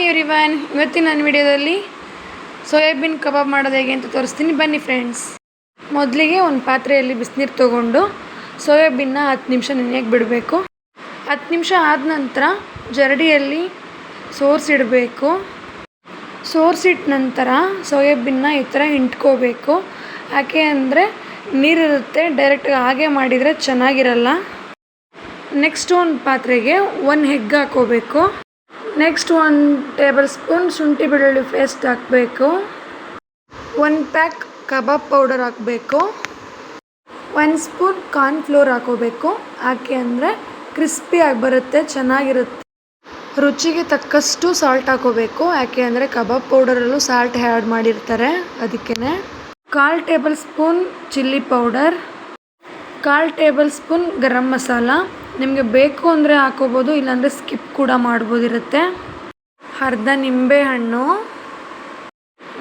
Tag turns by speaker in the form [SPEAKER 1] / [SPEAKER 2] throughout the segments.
[SPEAKER 1] Everyone, ಇವತ್ತಿನ ನನ್ನ ವಿಡಿಯೋದಲ್ಲಿ ಸೋಯಾಬೀನ್ ಕಬಾಬ್ ಮಾಡೋದು ಹೇಗೆ ಅಂತ ತೋರಿಸ್ತೀನಿ. ಬನ್ನಿ ಫ್ರೆಂಡ್ಸ್. ಮೊದಲಿಗೆ ಒಂದು ಪಾತ್ರೆಯಲ್ಲಿ ಬಿಸಿನೀರು ತೊಗೊಂಡು ಸೋಯಾಬೀನ್ನ 10 ನಿಮಿಷ ನೆನೆಯಕ್ಕೆ ಬಿಡಬೇಕು. 10 ನಿಮಿಷ ಆದ ನಂತರ ಜರಡಿಯಲ್ಲಿ ಸೋರಿಸಿಡಬೇಕು. ಸೋರಿಸಿಟ್ಟ ನಂತರ ಸೋಯಾಬೀನ್ನ ಈ ಥರ ಹಿಂಡ್ಕೋಬೇಕು. ಯಾಕೆ ಅಂದರೆ ನೀರಿರುತ್ತೆ, ಡೈರೆಕ್ಟಾಗಿ ಹಾಗೆ ಮಾಡಿದರೆ ಚೆನ್ನಾಗಿರಲ್ಲ. ನೆಕ್ಸ್ಟ್ ಒಂದು ಪಾತ್ರೆಗೆ 1 ಎಗ್ ಹಾಕೋಬೇಕು. ನೆಕ್ಸ್ಟ್ 1 ಟೇಬಲ್ ಸ್ಪೂನ್ ಶುಂಠಿ ಬೆಳ್ಳುಳ್ಳಿ ಪೇಸ್ಟ್ ಹಾಕಬೇಕು. 1 ಪ್ಯಾಕ್ ಕಬಾಬ್ ಪೌಡರ್ ಹಾಕಬೇಕು. 1 ಸ್ಪೂನ್ ಕಾರ್ನ್ಫ್ಲೋರ್ ಹಾಕೋಬೇಕು. ಯಾಕೆ ಅಂದರೆ ಕ್ರಿಸ್ಪಿಯಾಗಿ ಬರುತ್ತೆ, ಚೆನ್ನಾಗಿರುತ್ತೆ. ರುಚಿಗೆ ತಕ್ಕಷ್ಟು ಸಾಲ್ಟ್ ಹಾಕೋಬೇಕು. ಯಾಕೆ ಅಂದರೆ ಕಬಾಬ್ ಪೌಡರಲ್ಲೂ ಸಾಲ್ಟ್ ಆ್ಯಡ್ ಮಾಡಿರ್ತಾರೆ, ಅದಕ್ಕೇ. 1/4 tablespoon chilli powder, 1/4 tablespoon garam masala. ನಿಮಗೆ ಬೇಕು ಅಂದರೆ ಹಾಕೋಬೋದು, ಇಲ್ಲಾಂದರೆ ಸ್ಕಿಪ್ ಕೂಡ ಮಾಡ್ಬೋದಿರುತ್ತೆ. ಅರ್ಧ ನಿಂಬೆ ಹಣ್ಣು.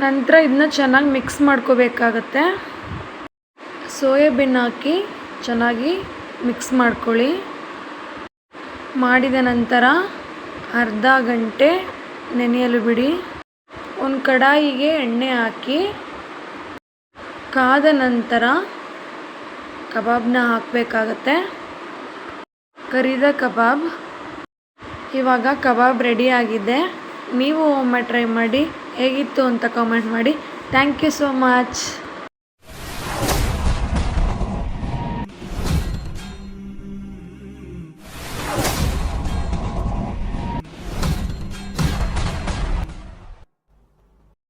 [SPEAKER 1] ನಂತರ ಇದನ್ನ ಚೆನ್ನಾಗಿ ಮಿಕ್ಸ್ ಮಾಡ್ಕೋಬೇಕಾಗತ್ತೆ. ಸೋಯಾಬೀನ್ ಹಾಕಿ ಚೆನ್ನಾಗಿ ಮಿಕ್ಸ್ ಮಾಡ್ಕೊಳ್ಳಿ. ಮಾಡಿದ ನಂತರ ಅರ್ಧ ಗಂಟೆ ನೆನೆಯಲು ಬಿಡಿ. ಒಂದು ಕಡಾಯಿಗೆ ಎಣ್ಣೆ ಹಾಕಿ ಕಾದ ನಂತರ ಕಬಾಬ್ನ ಹಾಕಬೇಕಾಗತ್ತೆ. ಕರಿದ ಕಬಾಬ್. ಇವಾಗ ಕಬಾಬ್ ರೆಡಿ ಆಗಿದೆ. ನೀವು ಒಮ್ಮೆ ಟ್ರೈ ಮಾಡಿ, ಹೇಗಿತ್ತು ಅಂತ ಕಾಮೆಂಟ್ ಮಾಡಿ. Thank you so much.